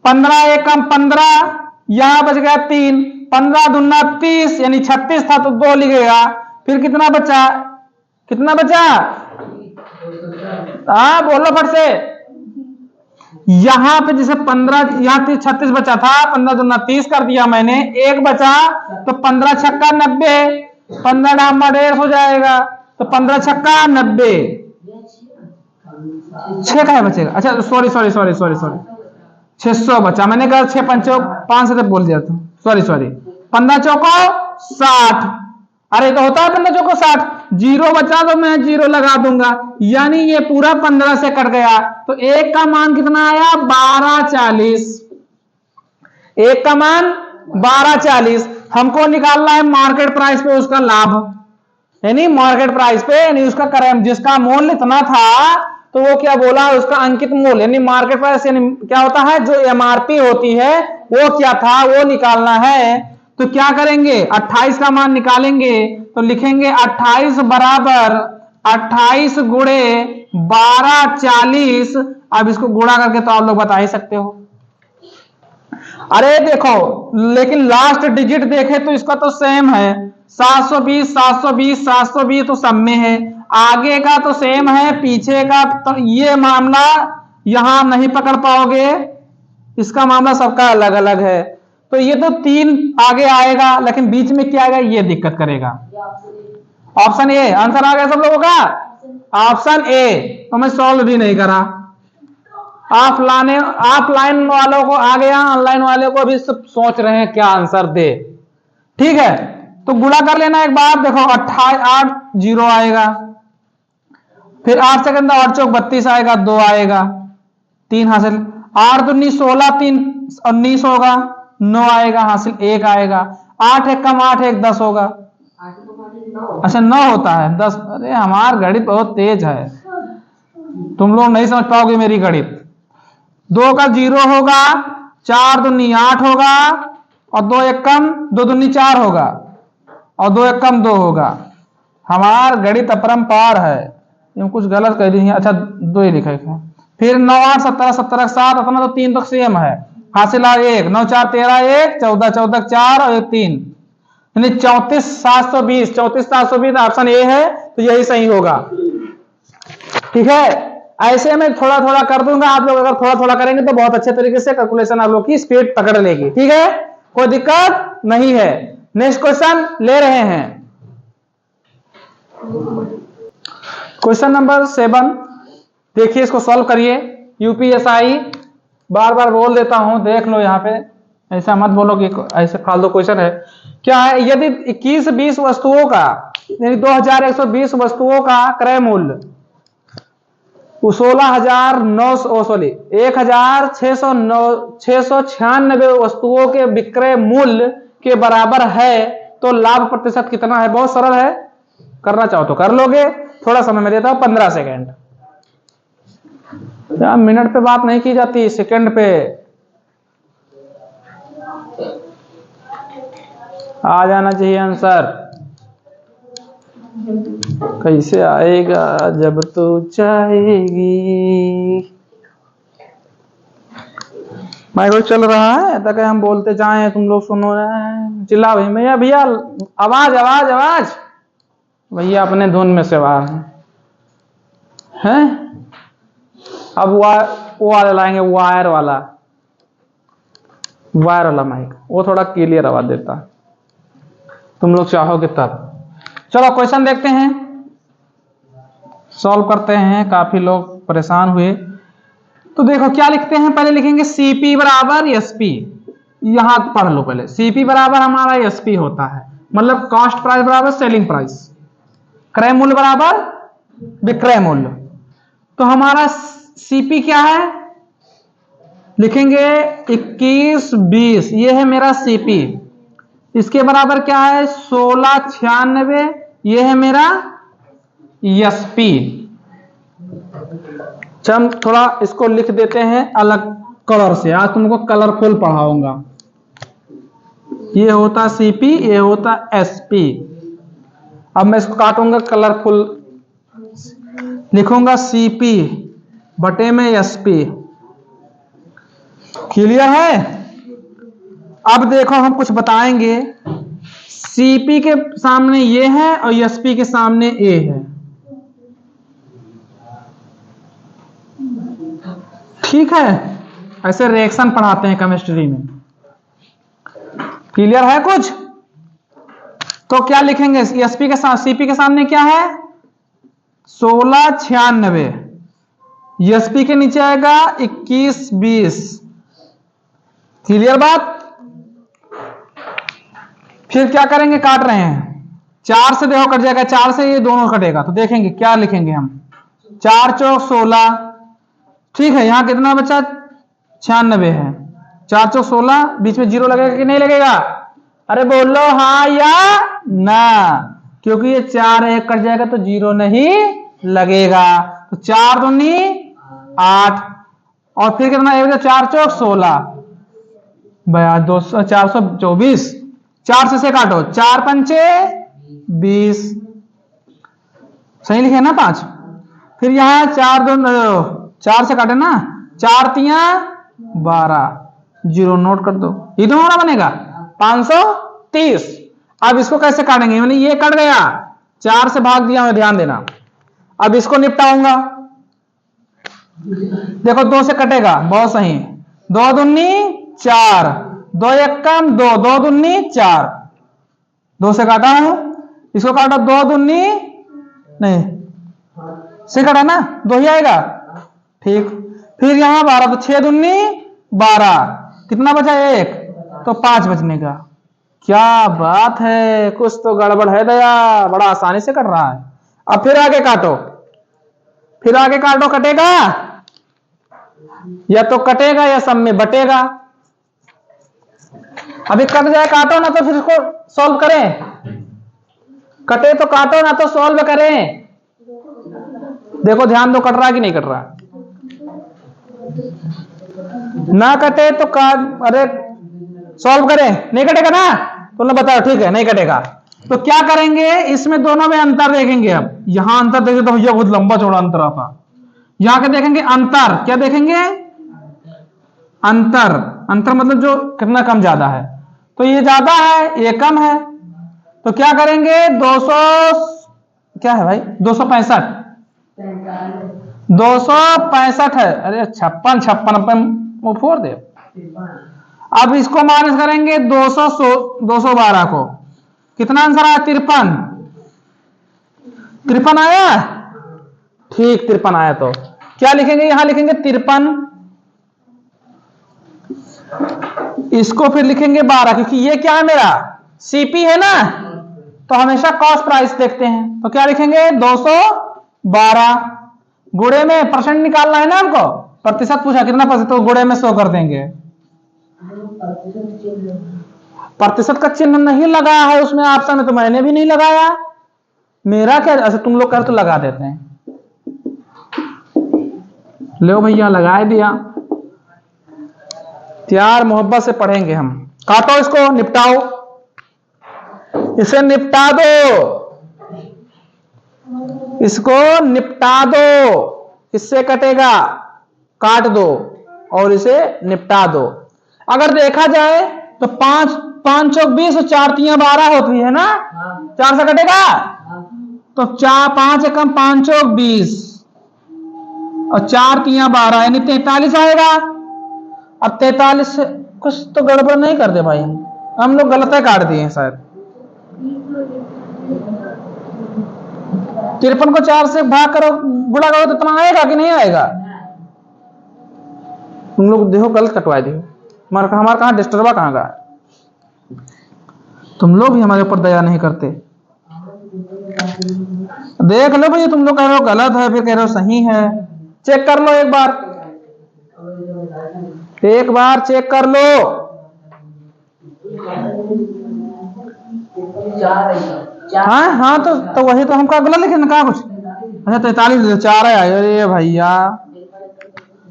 15 एक कम 15, यहां बच गया 3, 15 दूना 30, यानी 36 था तो 2 लिखेगा। फिर कितना बचा? कितना बचा? हाँ बोलो फट से। यहां पे जैसे 15, यहां 36 बचा था, 15 दूना 30 कर दिया मैंने, एक बचा तो 15 छक्का 90, 15 डामा 150 हो जाएगा, तो 15 छक्का 90, 6 का बचेगा। अच्छा sorry sorry sorry sorry sorry 600 बचा, मैंने कहा 6 पंचो 5 से बोल दिया था, सॉरी सॉरी। 15 चौको 60, अरे तो होता है 15 चौको 60, जीरो बचा तो मैं जीरो लगा दूंगा, यानी ये पूरा 15 से कट गया। तो एक का मान कितना आया? 1240। एक का मान 1240। हमको निकालना है मार्केट प्राइस पे उसका लाभ, यानी मार्केट प्राइस पे, यानी उसका क्रय, जिसका मूल्य इतना था तो वो क्या बोला, उसका अंकित मूल्य, यानी मार्केट प्राइस, यानी क्या होता है, जो एमआरपी होती है वो क्या था वो निकालना है। तो क्या करेंगे, 28 का मान निकालेंगे, तो लिखेंगे 28 बराबर 28 गुणे 1240। अब इसको गुणा करके तो आप लोग बता ही सकते हो। अरे देखो, लेकिन लास्ट डिजिट देखे तो इसका तो सेम है, 720 720 720 तो सब में है, आगे का तो सेम है, पीछे का तो ये मामला यहां नहीं पकड़ पाओगे, इसका मामला सबका अलग अलग है। तो ये तो 3 आगे आएगा, लेकिन बीच में क्या आएगा ये दिक्कत करेगा। ऑप्शन ए आंसर आ गया सब लोगों का, ऑप्शन ए। तो मैं सॉल्व भी नहीं करा, ऑफलाइन वालों को आ गया, ऑनलाइन वाले को भी सब सोच रहे हैं क्या आंसर दे। ठीक है, तो गुणा कर लेना एक बार, देखो 8 0 आएगा, फिर 8 सेकंड 8 चौक 32 आएगा, 2 आएगा, 3 हासिल, 8 दूनी 16, 3 19 होगा, 9 आएगा हासिल, 1 आएगा, 8 एक कम 8 एक 10 होगा। अच्छा 9 होता है 10, अरे हमार गणित बहुत तेज है, तुम लोग नहीं समझ पाओगे मेरी गणित। 2 का 0 होगा, 4 दूनी 8 होगा, और 2 एक कम 2 दूनी 4 होगा, और 2 एक कम 2 होगा। हमार गणित अपरंपार है, ये कुछ गलत कह दी है। अच्छा 2 ही लिखा है, फिर 9 8 17 17 7, अपना तो 3 तक सेम है, हासिल 1 9 4 13 1 14 14 4 और 1 3, यानी 34 720, 34 720 ऑप्शन ए है, तो यही सही होगा। ठीक है, ऐसे में थोड़ा थोड़ा कर दूंगा, आप लोग अगर थोड़ा थोड़ा करेंगे तो बहुत अच्छे तरीके से कैलकुलेशन आप लोग की स्पीड पकड़ लेगी। ठीक है, कोई दिक्कत नहीं है। नेक्स्ट क्वेश्चन ले रहे हैं, क्वेश्चन नंबर 7। देखिए इसको सॉल्व करिए, यूपीएसआई बार बार बोल देता हूं, देख लो यहाँ पे, ऐसा मत बोलो कि ऐसे फालतू क्वेश्चन है। क्या है, यदि 21-20 वस्तुओं का, यानी 2120 वस्तुओं का क्रय मूल्य 169696 वस्तुओं के विक्रय मूल्य के बराबर है, तो लाभ प्रतिशत कितना है? बहुत सरल है, करना चाहो तो कर लोगे। थोड़ा समय में देता हूं, 15 सेकेंड। मिनट पे बात नहीं की जाती, सेकंड पे। आ जाना चाहिए आंसर। कैसे आएगा जब तू चाहेगी। माइक्रो चल रहा है तक हम बोलते जाएं तुम लोग सुनो रहे हैं। चिल्ला भाई भैया भैया आवाज आवाज आवाज। भैया अपने धुन में से बाहर हैं। अब वो वाला लाएंगे वायर वाला माइक, वो थोड़ा क्लियर आवाज देता तुम लोग चाहोगे तब। चलो क्वेश्चन देखते हैं, सॉल्व करते हैं। काफी लोग परेशान हुए तो देखो क्या लिखते हैं। पहले लिखेंगे सीपी बराबर एसपी। यहां पढ़ लो पहले। सीपी बराबर हमारा एसपी होता है, मतलब कॉस्ट प्राइस बराबर सेलिंग प्राइस, क्रय मूल्य बराबर विक्रय मूल्य। तो हमारा सीपी क्या है, लिखेंगे 2120, ये है मेरा सीपी। इसके बराबर क्या है 1696, ये है मेरा एसपी। हम थोड़ा इसको लिख देते हैं अलग कलर से, आज तुमको कलरफुल पढ़ाऊंगा। ये होता सीपी, ये होता एसपी। अब मैं इसको काटूंगा कलरफुल, लिखूंगा सीपी बटे में एसपी। क्लियर है। अब देखो हम कुछ बताएंगे। सीपी के सामने ये है और एसपी के सामने ए है, ठीक है। ऐसे रिएक्शन पढ़ाते हैं केमिस्ट्री में। क्लियर है कुछ। तो क्या लिखेंगे एसपी के साथ, सीपी के सामने क्या है 1696, एसपी के नीचे आएगा 2120। क्लियर बात। फिर क्या करेंगे, काट रहे हैं 4 से, देखो कट जाएगा 4 से, ये दोनों कटेगा। तो देखेंगे क्या लिखेंगे हम, 4 चौक 16, ठीक है। यहां कितना बचा 96 है, 4 चौक 16, बीच में जीरो लगेगा कि नहीं लगेगा, अरे बोलो हाँ या ना, क्योंकि ये 4 1 कट जाएगा तो जीरो नहीं लगेगा। तो 4 दूनी 8, और फिर कितना आएगा 4 चौक 16, 424, 4 से काटो, 4 पंचे 20, सही लिखे ना 5। फिर यहां 4 से काटे ना, 4 तिया 12, जीरो नोट कर दो, ये तो हमारा बनेगा 530। अब इसको कैसे काटेंगे, मैंने ये कट गया, 4 से भाग दिया मैं, ध्यान देना। अब इसको निपटाऊंगा, देखो 2 से कटेगा, बहुत सही, 2 दूनी 4, 2 1 2, 2 दूनी 4, 2 से काटा हूं, इसको काटा 2 दूनी नहीं से काटा ना, 2 ही आएगा, ठीक। फिर यहां 12, तो 6 दूनी 12, कितना बचा 1, तो 5 बचने का। क्या बात है, कुछ तो गड़बड़ है दया, बड़ा आसानी से कट रहा है। अब फिर आगे काटो, फिर आगे काटो, कटेगा या तो कटेगा या सब में बटेगा। अभी कट जाए काटो ना, तो फिर इसको सॉल्व करें, कटे तो काटो ना तो सॉल्व करें। देखो ध्यान दो, कट रहा है कि नहीं कट रहा, ना कटे तो अरे सॉल्व करें, नहीं कटेगा ना, तो ना बताओ, ठीक है नहीं कटेगा। तो क्या करेंगे, इसमें दोनों में अंतर देखेंगे। अब यहां अंतर देखें तो भैया बहुत लंबा चौड़ा अंतर आता, यहां के देखेंगे अंतर, क्या देखेंगे अंतर, अंतर मतलब जो कितना कम ज्यादा है, तो ये ज्यादा है ये कम है, तो क्या करेंगे 200 क्या है भाई 265, 265 है, अरे 56 अपन वो फोड़ दे। अब इसको माइनस करेंगे 212 को, कितना आंसर आया 53, 53 आया, ठीक 53 आया। तो क्या लिखेंगे, यहां लिखेंगे 53, इसको फिर लिखेंगे 12, क्योंकि ये क्या है मेरा सीपी है ना, तो हमेशा कॉस्ट प्राइस देखते हैं। तो क्या लिखेंगे 212, गुणे में परसेंट निकालना है ना हमको, प्रतिशत पूछा कितना प्रतिशत, तो गुणे में 100 कर देंगे। प्रतिशत का चिन्ह नहीं लगाया है उसमें ऑप्शन में, तो मैंने भी नहीं लगाया, मेरा क्या, अच्छा तुम लोग कर तो लगा देते हैं, लो भैया लगा दिया। प्यार मोहब्बत से पढ़ेंगे हम। काटो इसको, निपटाओ, इसे निपटा दो, इसको निपटा दो, इससे कटेगा, काट दो और इसे निपटा दो। अगर देखा जाए तो 5 चौक 20 और 4 तियां 12 होती है ना, 4 से कटेगा तो 5 एकम 5 चौक 20 और 4 तियां 12 यानी 43 आएगा। अब 43 से कुछ तो गड़बड़ नहीं करते भाई, हम लोग गलत काट दिए शायद। 53 को 4 से भाग करो, गुणा करो तो इतना आएगा कि नहीं आएगा? तुम लोग देखो गलत कटवा दियो, हमारा कहाँ डिस्टर्बा कहाँ का? तुम लोग भी हमारे ऊपर दया नहीं करते। देख लो भैया, तुम लोग कह रहे हो गलत है, फिर कह रहे हो सही है। चेक कर लो एक बार चेक कर लो। हाँ तो वही तो हमका गलत लिखे ना, कहा कुछ। अच्छा 43 4 है। अरे भैया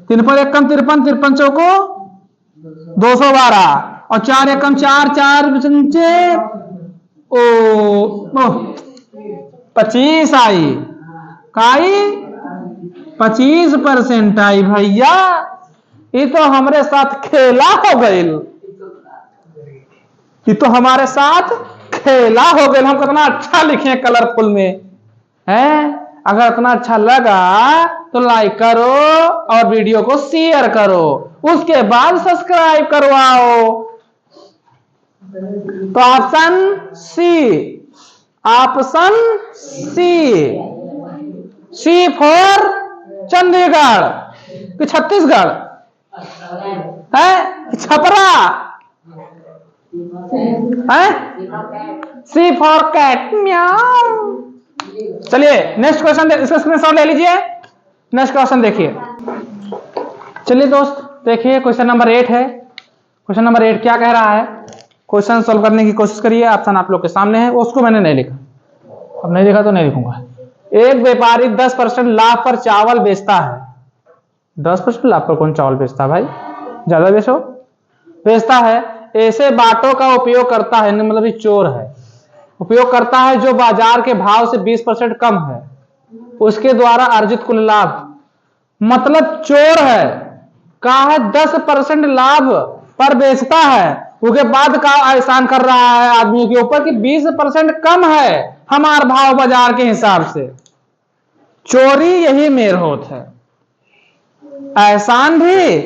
3 पर 1 कम 53, 53 चौको 212 और 4 एकम 4, 4 नीचे ओ 25 आई, काई 25% आई भैया। ये तो हमारे साथ खेला हो गई, ये तो हमारे साथ खेला हो गया। हम कितना अच्छा लिखे कलरफुल में है। अगर इतना अच्छा लगा तो लाइक करो और वीडियो को शेयर करो, उसके बाद सब्सक्राइब करवाओ। तो ऑप्शन सी फॉर चंडीगढ़ कि छत्तीसगढ़ है, छपरा है, सी फॉर कैट म्याऊ। चलिए नेक्स्ट क्वेश्चन, इसका स्क्रीनशॉट ले लीजिए। नेक्स्ट क्वेश्चन देखिए। चलिए दोस्त देखिए, क्वेश्चन नंबर 8 है। क्वेश्चन नंबर 8 क्या कह रहा है? क्वेश्चन सॉल्व करने की कोशिश करिए, ऑप्शन आप लोग के सामने है, उसको मैंने नहीं लिखा, अब नहीं लिखा तो नहीं लिखूंगा। एक व्यापारी 10% लाभ पर चावल बेचता है। 10% लाभ पर कौन चावल बेचता है भाई, ज्यादा बेचता है। ऐसे बाटों का उपयोग करता है, मतलब ये चोर है, उपयोग करता है जो बाजार के भाव से 20% कम है, उसके द्वारा अर्जित कुल लाभ। मतलब चोर है, कहा है 10% लाभ पर बेचता है, उसके बाद का एहसान कर रहा है आदमियों के ऊपर कि 20% कम है हमारा भाव बाजार के हिसाब से। चोरी यही मेर होत है, एहसान भी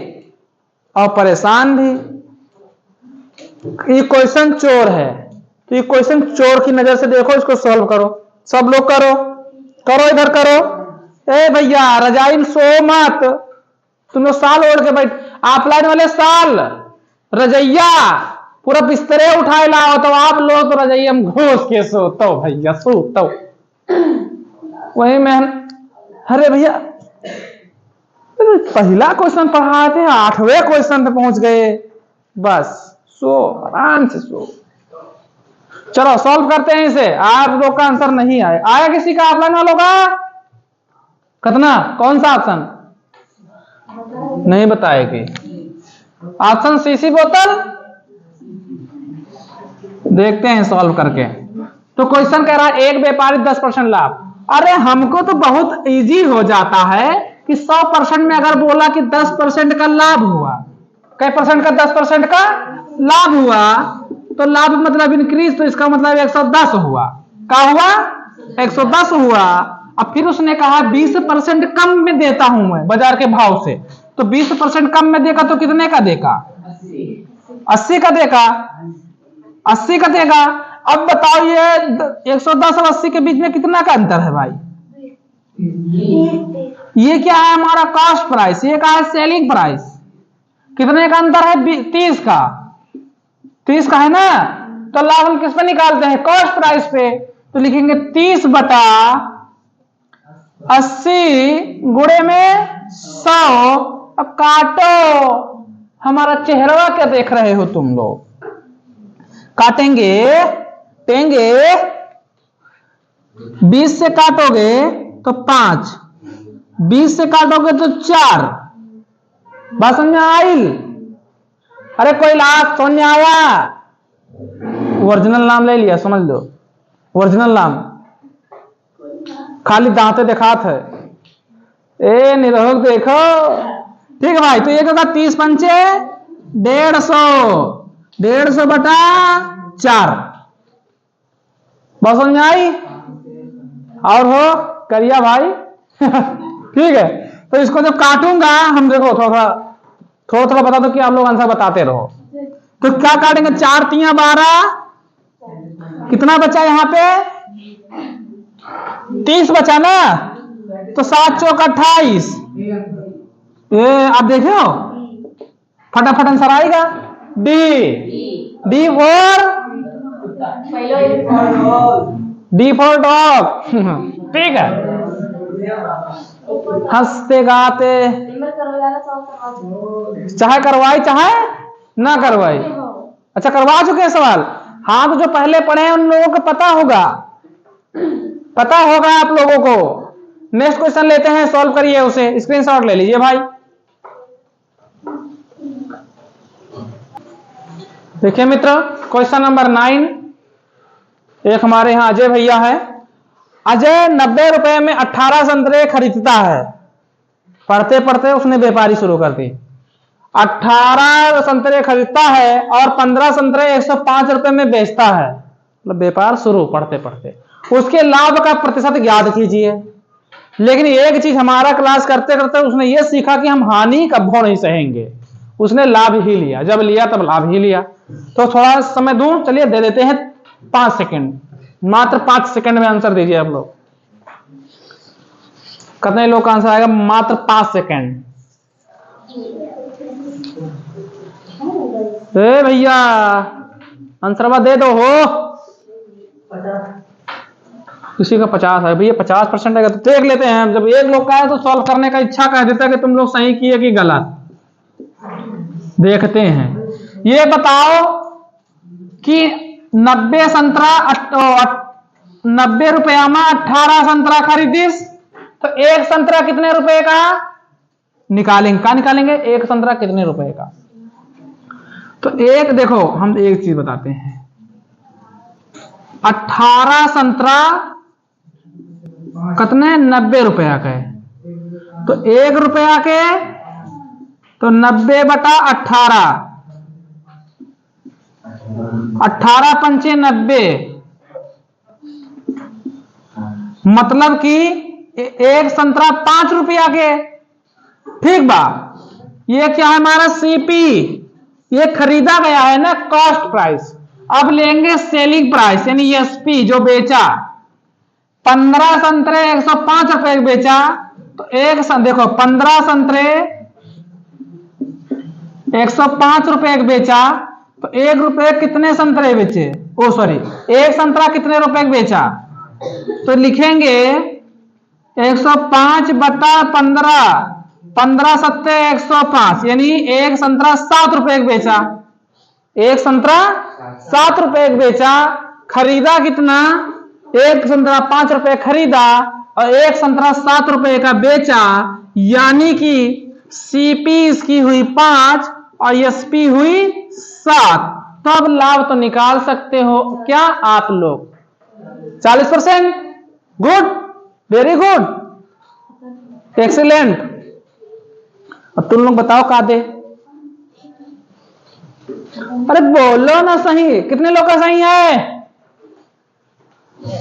और परेशान भी। ये क्वेश्चन चोर है, तो ये क्वेश्चन चोर की नजर से देखो, इसको सॉल्व करो, सब लोग करो इधर करो। ए भैया रजाई सो मत, तुम लोग साल ओढ़ के बैठ, ऑफलाइन वाले साल रजैया पूरा बिस्तरे उठाए लाओ, तो आप लोग तो रजैया में घोस के सोतो भैया, सोतो वही मैं। अरे भैया पहला क्वेश्चन पढ़ा थे, 8वें क्वेश्चन पे पहुंच गए, बस सो आराम से सो। चलो सॉल्व करते हैं इसे। आप लोग का आंसर नहीं आया किसी का ऑफलाइन वालों का? कितना, कौन सा ऑप्शन नहीं बताएगी? ऑप्शन सी बोतल। देखते हैं सॉल्व करके। तो क्वेश्चन कह रहा है एक व्यापारी 10% लाभ। अरे हमको तो बहुत इजी हो जाता है कि 100% में अगर बोला कि 10% का लाभ हुआ, कै परसेंट का 10% का लाभ हुआ, तो लाभ मतलब इंक्रीज, तो इसका मतलब 110 हुआ। क्या हुआ? 110 हुआ। अब फिर उसने कहा 20% कम में देता हूं मैं बाजार के भाव से, तो 20% कम में देगा तो कितने का देगा? 80 का देगा, 80 का देगा। अब बताओ ये 110 और 80 के बीच में कितना का अंतर है भाई? ये क्या है? हमारा कॉस्ट प्राइस, ये क्या है? Selling price. कितने का अंतर है? 30 का, 30 का है ना। तो लाभ हम किस पे निकालते हैं? कॉस्ट प्राइस पे। तो लिखेंगे 30 बटा 80 गुणे में 100। अब काटो, हमारा चेहरा क्या देख रहे हो तुम लोग? काटेंगे, टेंगे 20 से काटोगे तो 5, 20 से काटोगे तो 4। बात समझ में आई? अरे कोई लाभ समझ में आया? ओरिजिनल नाम ले लिया, समझ लो ओरिजिनल नाम, खाली दांते दिखात है। ए निरोग देखो, ठीक है भाई। तो ये होगा 30 पंचे 150, 150 बटा 4। बस समझ में आई? और हो करिया भाई ठीक है। तो इसको जब काटूंगा हम, देखो थोड़ा बता दो कि आप लोग आंसर बताते रहो। तो क्या काटेंगे, 4 3 12, कितना बचा यहाँ पे 30 बचा ना, तो 7 चौक 28। ये आप देखे हो, फटाफट आंसर आएगा डी फॉर डॉग ठीक है। हंसते गाते, चाहे करवाई चाहे ना करवाई। अच्छा करवा चुके हैं सवाल? हाँ, तो जो पहले पढ़े हैं उन लोगों को पता होगा आप लोगों को। नेक्स्ट क्वेश्चन लेते हैं, सॉल्व करिए उसे, स्क्रीनशॉट ले लीजिए भाई। देखिए मित्र, क्वेश्चन नंबर 9, एक हमारे यहाँ अजय भैया है। अजय 90 रुपए में 18 संतरे खरीदता है। पढ़ते पढ़ते उसने व्यापारी शुरू कर दी। 18 संतरे खरीदता है और 15 संतरे 105 रुपए में बेचता है। मतलब व्यापार शुरू, पढ़ते पढ़ते उसके लाभ का प्रतिशत ज्ञात कीजिए। लेकिन एक चीज हमारा क्लास करते करते उसने ये सीखा कि हम हानि कभी नहीं सहेंगे। उसने लाभ ही लिया, जब लिया तब लाभ ही लिया। तो थोड़ा समय दूं, चलिए दे देते हैं 5 सेकंड, मात्र 5 सेकंड में आंसर दीजिए आप लोग। कितने लोग का आंसर आएगा? मात्र 5 सेकंड। भैया आंसर दे दो हो। किसी का 50 है भैया, 50% है तो देख लेते हैं। जब एक लोग का है तो सॉल्व करने का इच्छा कह देता है कि तुम लोग सही किए कि गलत। देखते हैं, ये बताओ कि 90 संतरा 90 रुपया में 18 संतरा खरीदीस, तो एक संतरा कितने रुपए का निकालेंगे? क्या निकालेंगे? एक संतरा कितने रुपए का? तो एक देखो, हम एक चीज बताते हैं, 18 संतरा कितने 90 रुपया के, तो 1 रुपया के तो 90 बटा 18, 18 पंचे 90, मतलब कि एक संतरा 5 रुपया के। ठीक बा, ये क्या है हमारा सीपी, ये खरीदा गया है ना, कॉस्ट प्राइस। अब लेंगे सेलिंग प्राइस यानी एसपी, जो बेचा। 15 संतरे 105 रुपए बेचा, तो देखो 15 संतरे 105 रुपए बेचा, तो 1 रुपए कितने संतरे बेचे? ओ सॉरी, एक संतरा कितने रुपए बेचा? तो लिखेंगे 105 बटा 15, 15 सत्ते 105, यानी एक संतरा 7 रुपए बेचा। एक संतरा 7 रुपए बेचा। खरीदा कितना? एक संतरा 5 रुपए खरीदा और एक संतरा 7 रुपए का बेचा, यानी कि सीपी इसकी हुई 5 और एसपी हुई 7। तब लाभ तो निकाल सकते हो क्या आप लोग? 40%। Good, very good, excellent. अब तुम लोग बताओ का दे? अरे बोलो ना सही, कितने लोग का सही है?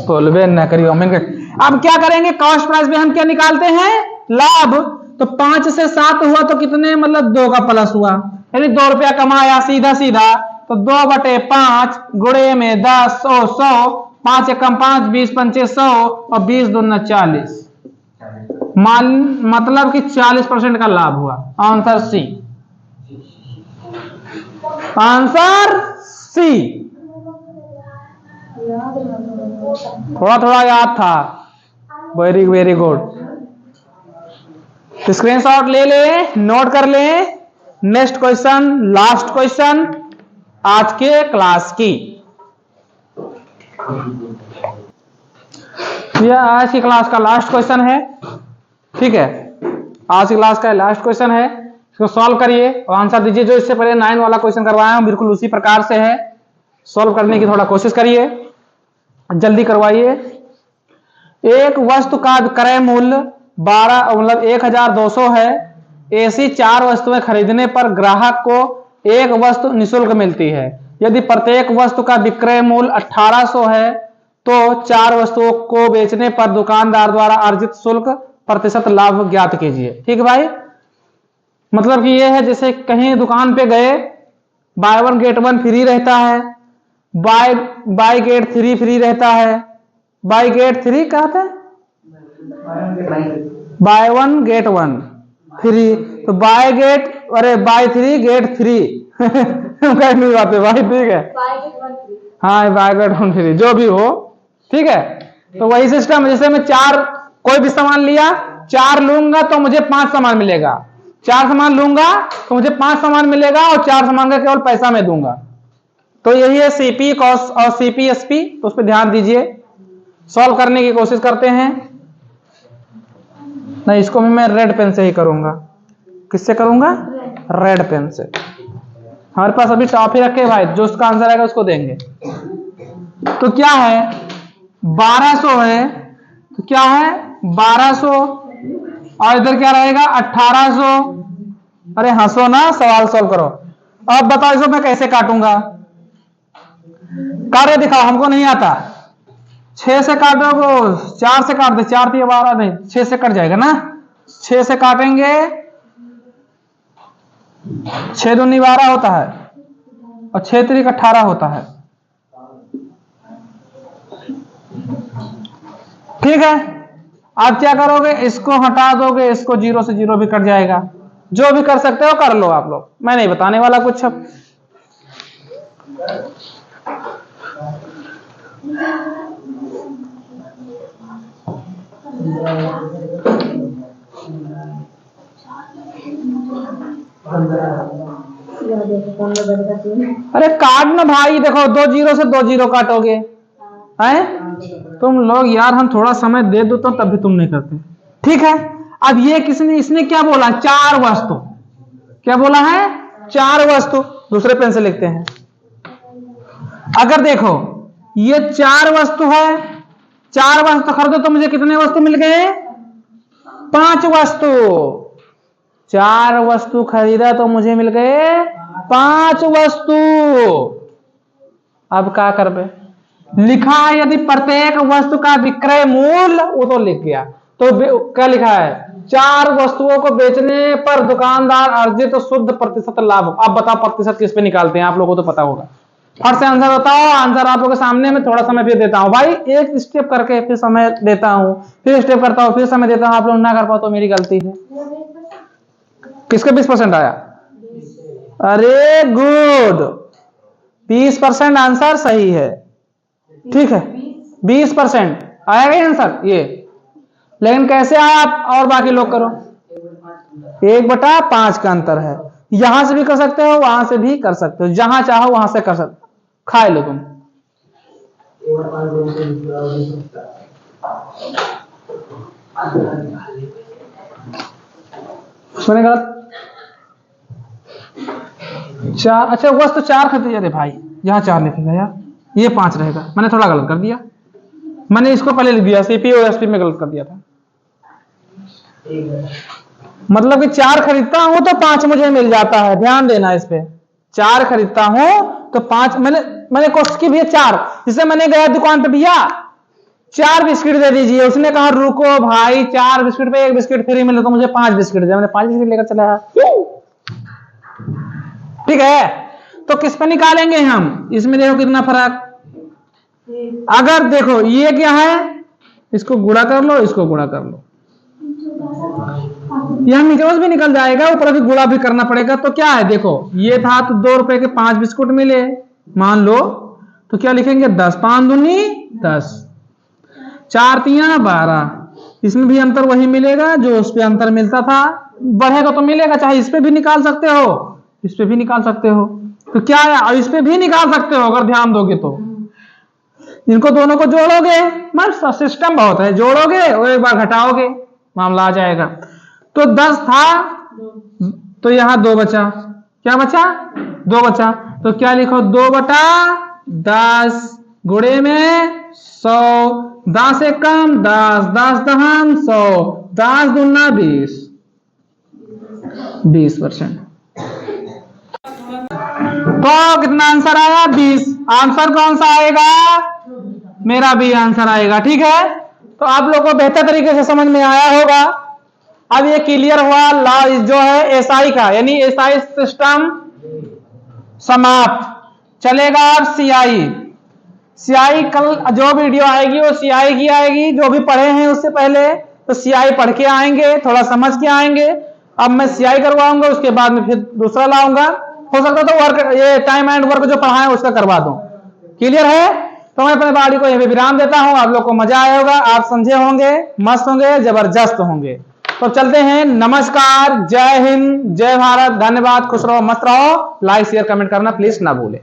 बोलबे ना करियो। अब क्या करेंगे? कॉस्ट प्राइस में हम क्या निकालते हैं? लाभ। तो 5 से 7 हुआ तो कितने, मतलब 2 का प्लस हुआ, यानी 2 रुपया कमाया सीधा सीधा। तो 2 बटे 5 गुणे में 10, 100, 5 एकम 5, 20 पंचे 100 और 20 दूना 40, मतलब कि 40% का लाभ हुआ। Answer C, answer C. थोड़ा थोड़ा याद था, वेरी वेरी गुड। स्क्रीनशॉट ले ले, नोट कर ले। नेक्स्ट क्वेश्चन, लास्ट क्वेश्चन आज के क्लास की। यह आज की क्लास का लास्ट क्वेश्चन है, ठीक है? आज की क्लास का लास्ट क्वेश्चन है, इसको सॉल्व करिए और आंसर दीजिए। जो इससे पहले 9 वाला क्वेश्चन करवाया हूं बिल्कुल उसी प्रकार से है। सॉल्व करने की थोड़ा कोशिश करिए, जल्दी करवाइए। एक वस्तु का विक्रय मूल्य 1200 है। ऐसी 4 वस्तुएं खरीदने पर ग्राहक को एक वस्तु निःशुल्क मिलती है। यदि प्रत्येक वस्तु का विक्रय मूल्य 1800 है तो 4 वस्तुओं को बेचने पर दुकानदार द्वारा अर्जित शुल्क प्रतिशत लाभ ज्ञात कीजिए। ठीक है भाई, मतलब कि ये है जैसे कहीं दुकान पे गए, बाय 1 गेट 1 फ्री रहता है, बाय गेट 3 फ्री रहता है। बाय गेट 3 कहते हैं, बाय 1 गेट 1 फ्री, तो बाय 3 गेट 3 नहीं बातें भाई, ठीक है। हाँ, बाय गेट 1 फ्री जो भी हो, ठीक है। तो वही सिस्टम, जैसे मैं 4 कोई भी सामान लिया, 4 लूंगा तो मुझे 5 सामान मिलेगा, 4 सामान लूंगा तो मुझे 5 सामान मिलेगा, और 4 सामान का केवल पैसा मैं दूंगा। तो यही है सीपी कॉस्ट और सीपीएसपी, तो उस पर ध्यान दीजिए। सॉल्व करने की कोशिश करते हैं। नहीं, इसको भी मैं रेड पेन से ही करूंगा। किससे करूंगा? रेड पेन से। हमारे पास अभी टॉफी रखे भाई, जो उसका आंसर आएगा उसको देंगे। तो क्या है, 1200 है, तो क्या है 1200, और इधर क्या रहेगा 1800। अरे हंसो ना, सवाल सॉल्व करो। अब बताओ इसको मैं कैसे काटूंगा? कार्य दिखाओ, हमको नहीं आता। 6 से काटोगे, 4 से काट दे, 4 3 12 नहीं, 6 से कट जाएगा ना। 6 से काटेंगे, 6 दूनी 12 होता है, और 6 3 18 होता है। ठीक है, आप क्या करोगे, इसको हटा दोगे, इसको 0 से 0 भी कट जाएगा। जो भी कर सकते हो कर लो आप लोग, मैं नहीं बताने वाला कुछ। अब अरे काट ना भाई, देखो 2 0 से 2 0 काटोगे हैं तुम लोग यार। हम थोड़ा समय दे दो तो तब भी तुम नहीं करते। ठीक है, अब ये इसने क्या बोला, 4 वस्तु। क्या बोला है? 4 वस्तु। दूसरे पेन से लिखते हैं। अगर देखो ये 4 वस्तु है, 4 वस्तु खरीदो तो मुझे कितने वस्तु मिल गए? 5 वस्तु। 4 वस्तु खरीदा तो मुझे मिल गए 5 वस्तु। अब क्या कर बे, लिखा है यदि प्रत्येक वस्तु का विक्रय मूल्य, वो तो लिख गया, तो क्या लिखा है? 4 वस्तुओं को बेचने पर दुकानदार अर्जित तो शुद्ध प्रतिशत लाभ। अब बताओ प्रतिशत किस पे निकालते हैं, आप लोगों को तो पता होगा। फट से आंसर बताओ। आंसर आप लोगों के सामने में, थोड़ा समय फिर देता हूं भाई, एक स्टेप करके फिर समय देता हूं, फिर स्टेप करता हूं, फिर समय देता हूं। आप लोग ना कर पाओ तो मेरी गलती है। किसका 20% आया? अरे गुड, 20% आंसर सही है। ठीक है, 20% आएगा आंसर ये। लेकिन कैसे आया आप और बाकी लोग करो। 1/5 का अंतर है। यहां से भी कर सकते हो, वहां से भी कर सकते हो, जहां चाहो वहां से कर सकते हो। खाए लो तुम। मैंने गलत 4, अच्छा वस्तु 4 खरीदे जा रहे भाई, यहां 4 लिखेगा यार, ये 5 रहेगा। मैंने थोड़ा गलत कर दिया, मैंने इसको पहले लिख दिया, सीपी और एसपी में गलत कर दिया था। मतलब कि 4 खरीदता हूं तो 5 मुझे मिल जाता है। ध्यान देना इस पे, 4 खरीदता हूं तो 5 मैंने कोशिश की भैया 4। जिसे मैंने गया दुकान पे, भैया 4 बिस्किट दे दीजिए। उसने कहा रुको भाई, 4 बिस्किट पे 1 बिस्किट फ्री मिले तो मुझे 5 बिस्किट दे। मैंने 5 बिस्किट लेकर चला। ठीक है, तो किस पे निकालेंगे हम? इसमें देखो कितना फर्क। अगर देखो ये क्या है, इसको गुणा कर लो, इसको गुणा कर लो, यहां निकल भी निकल जाएगा, ऊपर भी गुणा भी करना पड़ेगा। तो क्या है देखो, ये था तो 2 रुपए के 5 बिस्कुट मिले मान लो, तो क्या लिखेंगे 10, 5 दूनी 10, 4 3 12। इसमें भी अंतर वही मिलेगा जो उस पे अंतर मिलता था, बढ़ेगा तो मिलेगा। चाहे इस पे भी निकाल सकते हो, इस पे भी निकाल सकते हो, तो क्या है, और इस पे भी निकाल सकते हो अगर ध्यान दोगे तो। इनको दोनों को जोड़ोगे, मतलब सिस्टम बहुत है, जोड़ोगे और एक बार घटाओगे, मामला आ जाएगा। तो 10 था तो यहां 2 बचा। क्या बचा? 2 बचा। तो क्या लिखो, 2/10। 10 गुणे में 100, 10 से कम 10, 10 दहम 100, 10 दूना 20, 20%। तो कितना आंसर आया? 20। आंसर कौन सा आएगा? मेरा भी आंसर आएगा। ठीक है, तो आप लोगों को बेहतर तरीके से समझ में आया होगा। अब ये क्लियर हुआ ला जो है एसआई का, यानी एसआई सिस्टम समाप्त। चलेगा अब सीआई। सीआई कल जो वीडियो आएगी वो सीआई की आएगी, जो भी पढ़े हैं उससे पहले तो सीआई पढ़ के आएंगे, थोड़ा समझ के आएंगे। अब मैं सीआई करवाऊंगा, उसके बाद में फिर दूसरा लाऊंगा। हो सकता तो वर्क ये टाइम एंड वर्क जो पढ़ाएं उसका करवा दूं। क्लियर है? तो मैं अपने बाड़ी को यहीं विराम देता हूं। आप लोग को मजा आया होगा, आप समझे होंगे, मस्त होंगे, जबरदस्त होंगे। तो चलते हैं। नमस्कार, जय हिंद, जय भारत, धन्यवाद, खुश रहो, मस्त रहो। लाइक शेयर कमेंट करना प्लीज ना भूले।